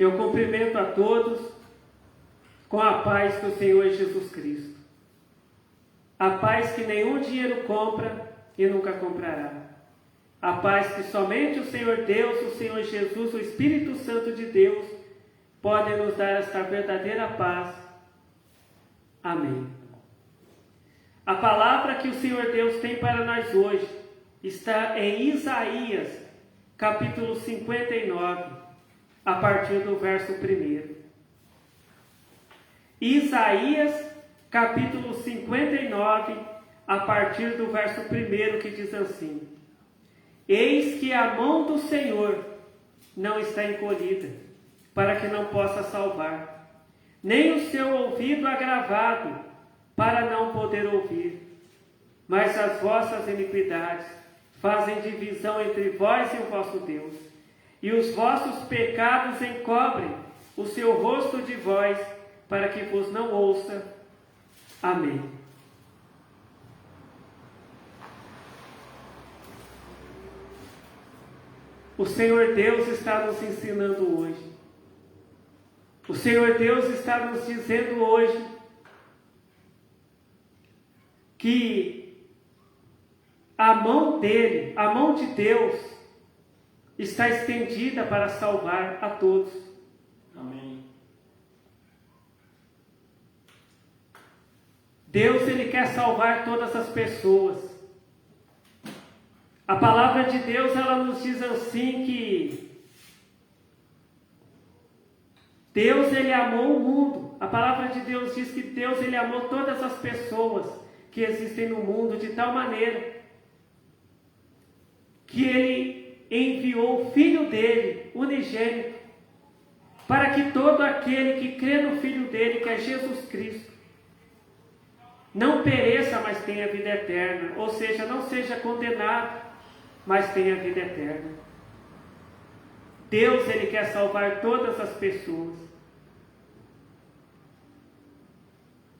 Eu cumprimento a todos com a paz do Senhor Jesus Cristo. A paz que nenhum dinheiro compra e nunca comprará. A paz que somente o Senhor Deus, o Senhor Jesus, o Espírito Santo de Deus, podem nos dar esta verdadeira paz. Amém. A palavra que o Senhor Deus tem para nós hoje está em Isaías, capítulo 59, a partir do verso 1. Isaías, capítulo 59, a partir do verso 1, que diz assim: Eis que a mão do Senhor não está encolhida, para que não possa salvar, nem o seu ouvido agravado, para não poder ouvir. Mas as vossas iniquidades fazem divisão entre vós e o vosso Deus, e os vossos pecados encobrem o seu rosto de vós, para que vos não ouça. Amém. O Senhor Deus está nos ensinando hoje. O Senhor Deus está nos dizendo hoje que a mão dele, a mão de Deus, está estendida para salvar a todos. Amém. Deus, ele quer salvar todas as pessoas. A palavra de Deus, ela nos diz assim que Deus, ele amou o mundo. A palavra de Deus diz que Deus, ele amou todas as pessoas que existem no mundo de tal maneira que ele enviou o Filho dele, unigênito, para que todo aquele que crê no Filho dele, que é Jesus Cristo, não pereça, mas tenha vida eterna. Ou seja, não seja condenado, mas tenha vida eterna. Deus, ele quer salvar todas as pessoas.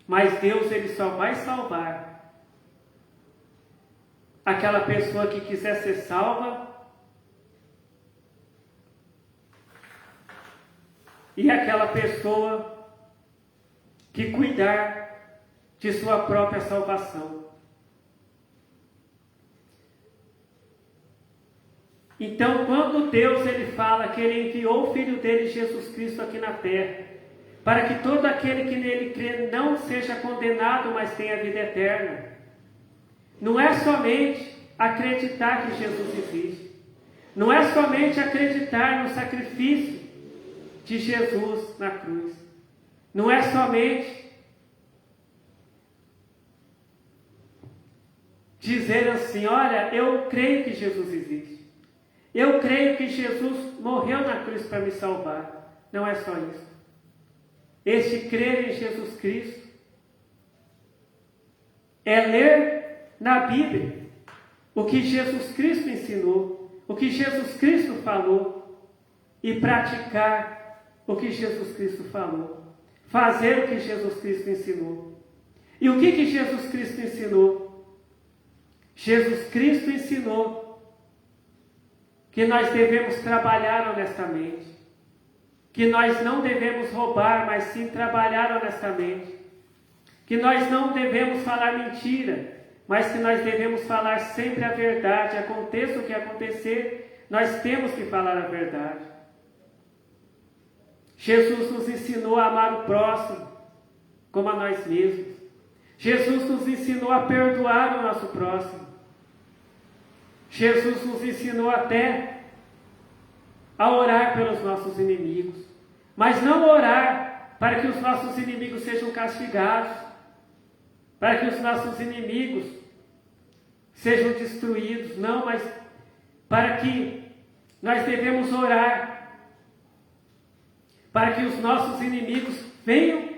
Mas Deus, ele só vai salvar aquela pessoa que quiser ser salva e aquela pessoa que cuidar de sua própria salvação. Então, quando Deus, ele fala que ele enviou o Filho dele, Jesus Cristo, aqui na terra, para que todo aquele que nele crê não seja condenado, mas tenha vida eterna, não é somente acreditar que Jesus existe, não é somente acreditar no sacrifício de Jesus na cruz, não é somente dizer assim: olha, eu creio que Jesus existe, eu creio que Jesus morreu na cruz para me salvar. Não é só isso. Este crer em Jesus Cristo é ler na Bíblia o que Jesus Cristo ensinou, o que Jesus Cristo falou, e praticar o que Jesus Cristo falou, fazer o que Jesus Cristo ensinou. E o que Jesus Cristo ensinou? Jesus Cristo ensinou que nós devemos trabalhar honestamente, que nós não devemos roubar, mas sim trabalhar honestamente, que nós não devemos falar mentira, mas que nós devemos falar sempre a verdade. Aconteça o que acontecer, nós temos que falar a verdade. Jesus nos ensinou a amar o próximo como a nós mesmos. Jesus nos ensinou a perdoar o nosso próximo. Jesus nos ensinou até a orar pelos nossos inimigos, mas não orar para que os nossos inimigos sejam castigados, para que os nossos inimigos sejam destruídos, não, mas para que nós devemos orar para que os nossos inimigos venham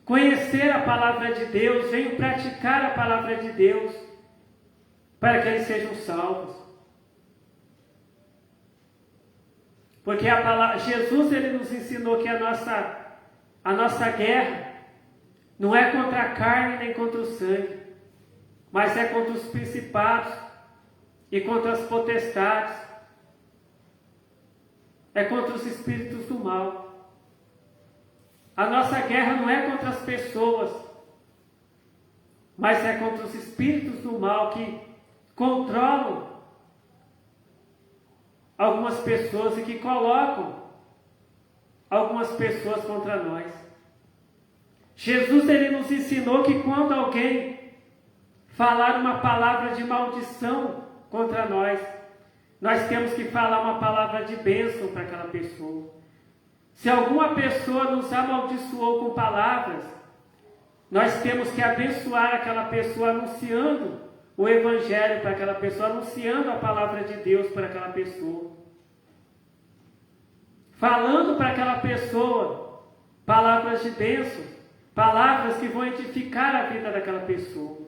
conhecer a palavra de Deus, venham praticar a palavra de Deus, para que eles sejam salvos. Porque a palavra, Jesus, ele nos ensinou que a nossa guerra não é contra a carne nem contra o sangue, mas é contra os principados e contra as potestades, é contra os espíritos do mal. A nossa guerra não é contra as pessoas, mas é contra os espíritos do mal que controlam algumas pessoas e que colocam algumas pessoas contra nós. Jesus, ele nos ensinou que quando alguém falar uma palavra de maldição contra nós, nós temos que falar uma palavra de bênção para aquela pessoa. Se alguma pessoa nos amaldiçoou com palavras, nós temos que abençoar aquela pessoa anunciando o Evangelho para aquela pessoa, anunciando a palavra de Deus para aquela pessoa. Falando para aquela pessoa palavras de bênção, palavras que vão edificar a vida daquela pessoa.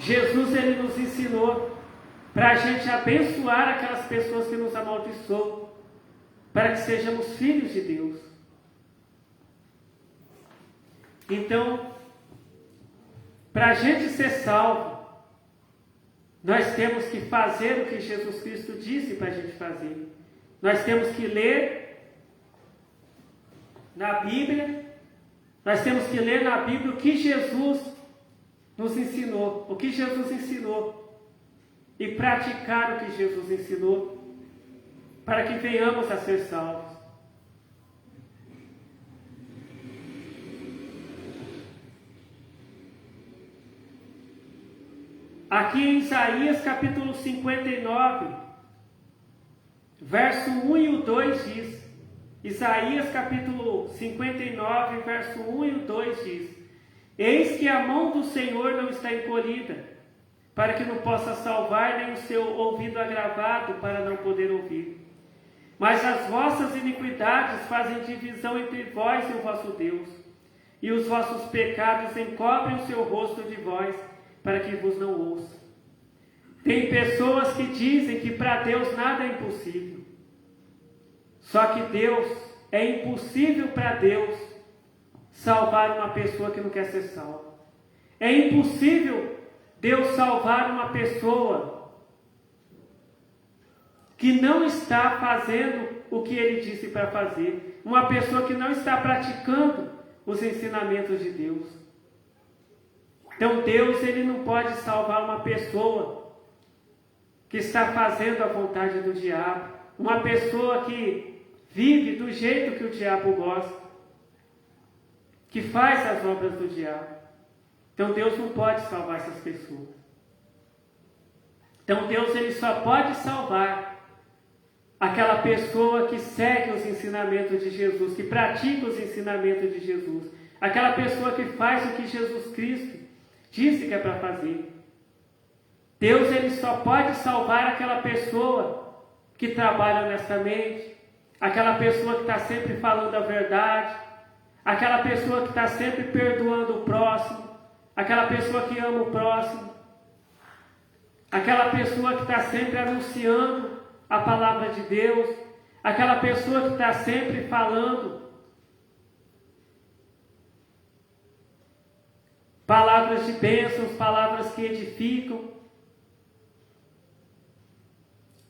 Jesus, ele nos ensinou para a gente abençoar aquelas pessoas que nos amaldiçoam, para que sejamos filhos de Deus. Então, para a gente ser salvo, nós temos que fazer o que Jesus Cristo disse para a gente fazer. Nós temos que ler na Bíblia, o que Jesus nos ensinou, o que Jesus ensinou, e praticar o que Jesus ensinou, para que venhamos a ser salvos. Aqui em Isaías capítulo 59, verso 1 e o 2 diz, Isaías capítulo 59, verso 1 e o 2 diz: Eis que a mão do Senhor não está encolhida, para que não possa salvar, nem o seu ouvido agravado, para não poder ouvir. Mas as vossas iniquidades fazem divisão entre vós e o vosso Deus, e os vossos pecados encobrem o seu rosto de vós, para que vos não ouça. Tem pessoas que dizem que para Deus nada é impossível. Só que é impossível para Deus salvar uma pessoa que não quer ser salva. É impossível Deus salvar uma pessoa que não está fazendo o que Ele disse para fazer. Uma pessoa que não está praticando os ensinamentos de Deus. Então Deus, ele não pode salvar uma pessoa que está fazendo a vontade do diabo. Uma pessoa que vive do jeito que o diabo gosta, que faz as obras do diabo. Então Deus não pode salvar essas pessoas. Então Deus, ele só pode salvar aquela pessoa que segue os ensinamentos de Jesus, que pratica os ensinamentos de Jesus. Aquela pessoa que faz o que Jesus Cristo disse que é para fazer. Deus, ele só pode salvar aquela pessoa que trabalha honestamente, aquela pessoa que está sempre falando a verdade, aquela pessoa que está sempre perdoando o próximo, aquela pessoa que ama o próximo, aquela pessoa que está sempre anunciando a palavra de Deus, aquela pessoa que está sempre falando palavras de bênçãos, palavras que edificam.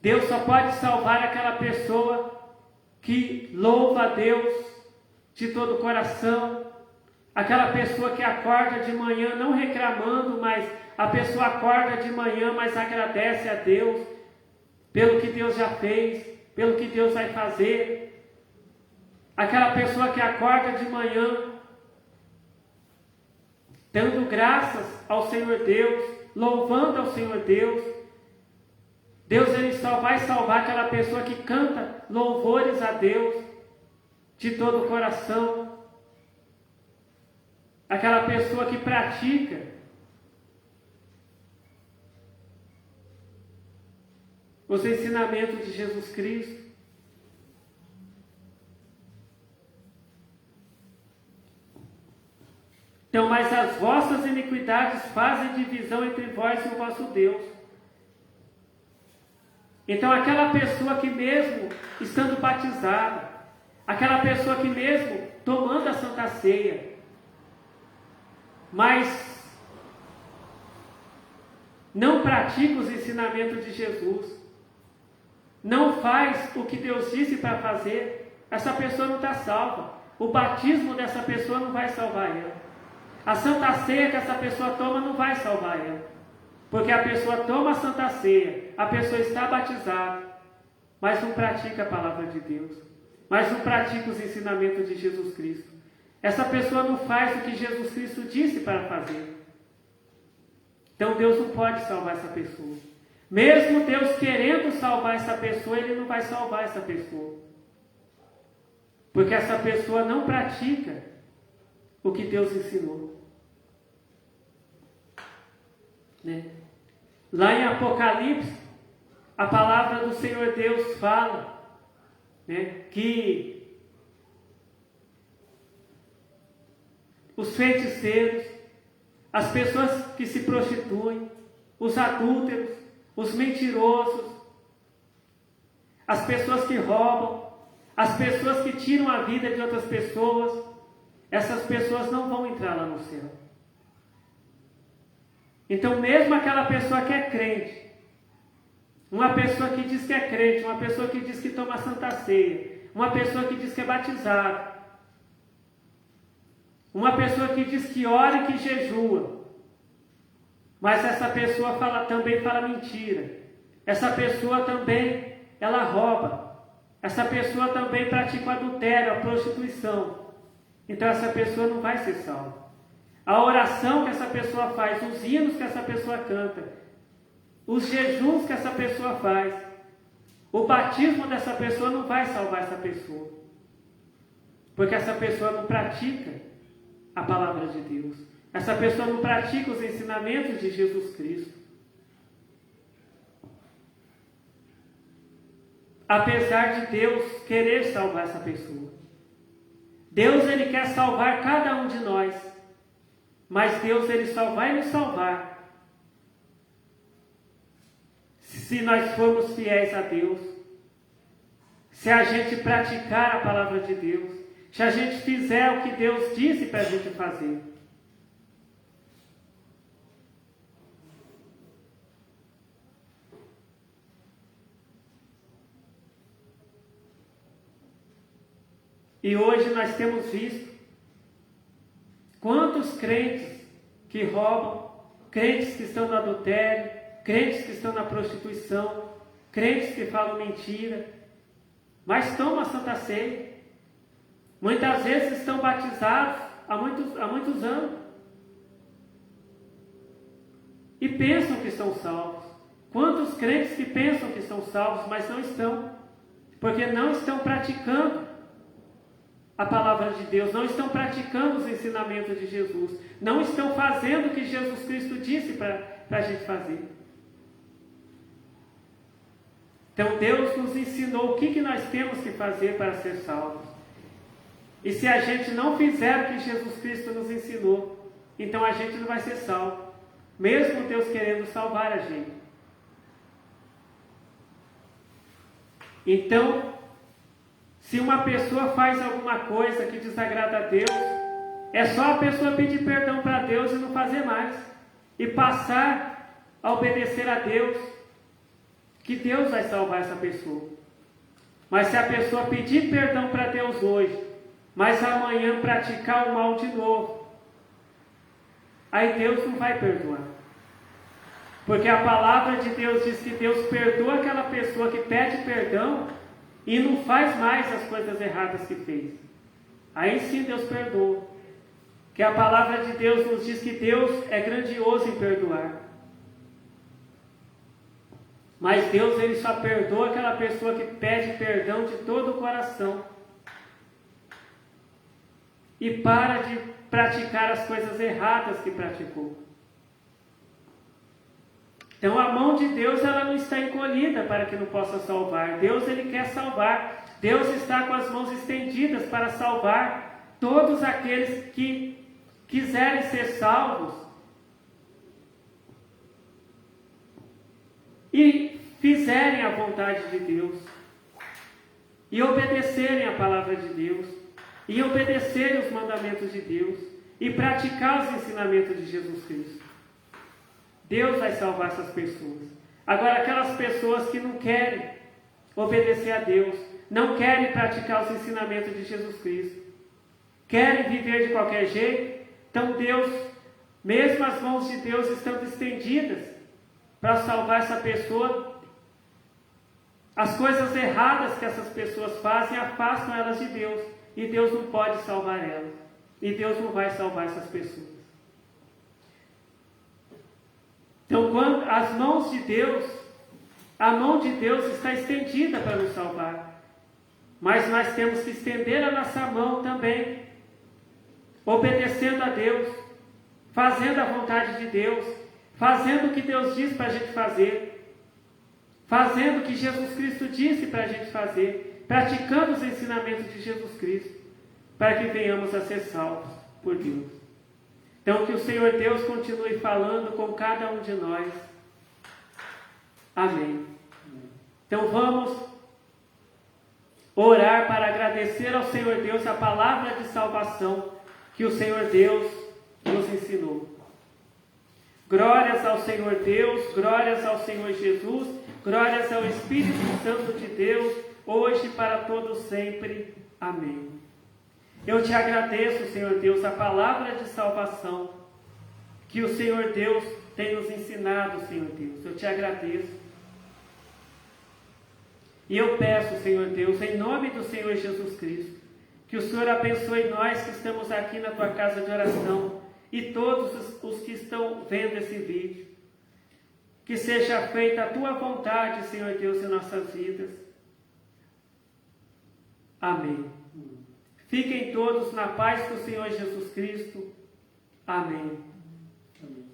Deus só pode salvar aquela pessoa que louva a Deus de todo o coração, aquela pessoa que acorda de manhã não reclamando, mas a pessoa acorda de manhã, mas agradece a Deus pelo que Deus já fez, pelo que Deus vai fazer. Aquela pessoa que acorda de manhã dando graças ao Senhor Deus, louvando ao Senhor Deus. Deus, ele só vai salvar aquela pessoa que canta louvores a Deus de todo o coração. Aquela pessoa que pratica os ensinamentos de Jesus Cristo. Então, mas as vossas iniquidades fazem divisão entre vós e o vosso Deus. Então, aquela pessoa que mesmo estando batizada, aquela pessoa que mesmo tomando a Santa Ceia, mas não pratica os ensinamentos de Jesus, não faz o que Deus disse para fazer, essa pessoa não está salva. O batismo dessa pessoa não vai salvar ela. A Santa Ceia que essa pessoa toma não vai salvar ela. Porque a pessoa toma a Santa Ceia, a pessoa está batizada, mas não pratica a palavra de Deus, mas não pratica os ensinamentos de Jesus Cristo. Essa pessoa não faz o que Jesus Cristo disse para fazer. Então Deus não pode salvar essa pessoa. Mesmo Deus querendo salvar essa pessoa, Ele não vai salvar essa pessoa. Porque essa pessoa não pratica o que Deus ensinou. Né? Lá em Apocalipse, a palavra do Senhor Deus fala, né, que os feiticeiros, as pessoas que se prostituem, os adúlteros, os mentirosos, as pessoas que roubam, as pessoas que tiram a vida de outras pessoas, essas pessoas não vão entrar lá no céu. Então, mesmo aquela pessoa que é crente, uma pessoa que diz que é crente, uma pessoa que diz que toma Santa Ceia, uma pessoa que diz que é batizada, uma pessoa que diz que ora e que jejua, mas essa pessoa também fala mentira, essa pessoa também ela rouba, essa pessoa também pratica o adultério, a prostituição. Então essa pessoa não vai ser salva. A oração que essa pessoa faz, os hinos que essa pessoa canta, os jejuns que essa pessoa faz, o batismo dessa pessoa não vai salvar essa pessoa. Porque essa pessoa não pratica a palavra de Deus. Essa pessoa não pratica os ensinamentos de Jesus Cristo. Apesar de Deus querer salvar essa pessoa. Deus, Ele quer salvar cada um de nós. Mas Deus, Ele só vai nos salvar se nós formos fiéis a Deus. Se a gente praticar a palavra de Deus. Se a gente fizer o que Deus disse para a gente fazer. E hoje nós temos visto quantos crentes que roubam, crentes que estão no adultério, crentes que estão na prostituição, crentes que falam mentira, mas tomam a Santa Ceia. Muitas vezes estão batizados há muitos anos e pensam que estão salvos. Quantos crentes que pensam que estão salvos, mas não estão, porque não estão praticando a palavra de Deus, não estão praticando os ensinamentos de Jesus, não estão fazendo o que Jesus Cristo disse para a gente fazer. Então Deus nos ensinou o que nós temos que fazer para ser salvos. E se a gente não fizer o que Jesus Cristo nos ensinou, então a gente não vai ser salvo, mesmo Deus querendo salvar a gente. Então, se uma pessoa faz alguma coisa que desagrada a Deus, é só a pessoa pedir perdão para Deus e não fazer mais. E passar a obedecer a Deus, que Deus vai salvar essa pessoa. Mas se a pessoa pedir perdão para Deus hoje, mas amanhã praticar o mal de novo, aí Deus não vai perdoar. Porque a palavra de Deus diz que Deus perdoa aquela pessoa que pede perdão e não faz mais as coisas erradas que fez. Aí sim Deus perdoa. Que a palavra de Deus nos diz que Deus é grandioso em perdoar. Mas Deus, Ele só perdoa aquela pessoa que pede perdão de todo o coração. E para de praticar as coisas erradas que praticou. Então a mão de Deus, ela não está encolhida para que não possa salvar. Deus, Ele quer salvar. Deus está com as mãos estendidas para salvar todos aqueles que quiserem ser salvos e fizerem a vontade de Deus e obedecerem a palavra de Deus e obedecerem os mandamentos de Deus e praticar os ensinamentos de Jesus Cristo. Deus vai salvar essas pessoas. Agora, aquelas pessoas que não querem obedecer a Deus, não querem praticar os ensinamentos de Jesus Cristo, querem viver de qualquer jeito, então Deus, mesmo as mãos de Deus estão estendidas para salvar essa pessoa. As coisas erradas que essas pessoas fazem afastam elas de Deus, e Deus não pode salvar elas, e Deus não vai salvar essas pessoas. Então, quando as mãos de Deus, a mão de Deus está estendida para nos salvar, mas nós temos que estender a nossa mão também, obedecendo a Deus, fazendo a vontade de Deus, fazendo o que Deus diz para a gente fazer, fazendo o que Jesus Cristo disse para a gente fazer, praticando os ensinamentos de Jesus Cristo, para que venhamos a ser salvos por Deus. Então, que o Senhor Deus continue falando com cada um de nós. Amém. Então, vamos orar para agradecer ao Senhor Deus a palavra de salvação que o Senhor Deus nos ensinou. Glórias ao Senhor Deus, glórias ao Senhor Jesus, glórias ao Espírito Santo de Deus, hoje e para todos sempre. Amém. Eu te agradeço, Senhor Deus, a palavra de salvação que o Senhor Deus tem nos ensinado, Senhor Deus. Eu te agradeço. E eu peço, Senhor Deus, em nome do Senhor Jesus Cristo, que o Senhor abençoe nós que estamos aqui na tua casa de oração e todos os que estão vendo esse vídeo. Que seja feita a tua vontade, Senhor Deus, em nossas vidas. Amém. Fiquem todos na paz do Senhor Jesus Cristo. Amém. Amém.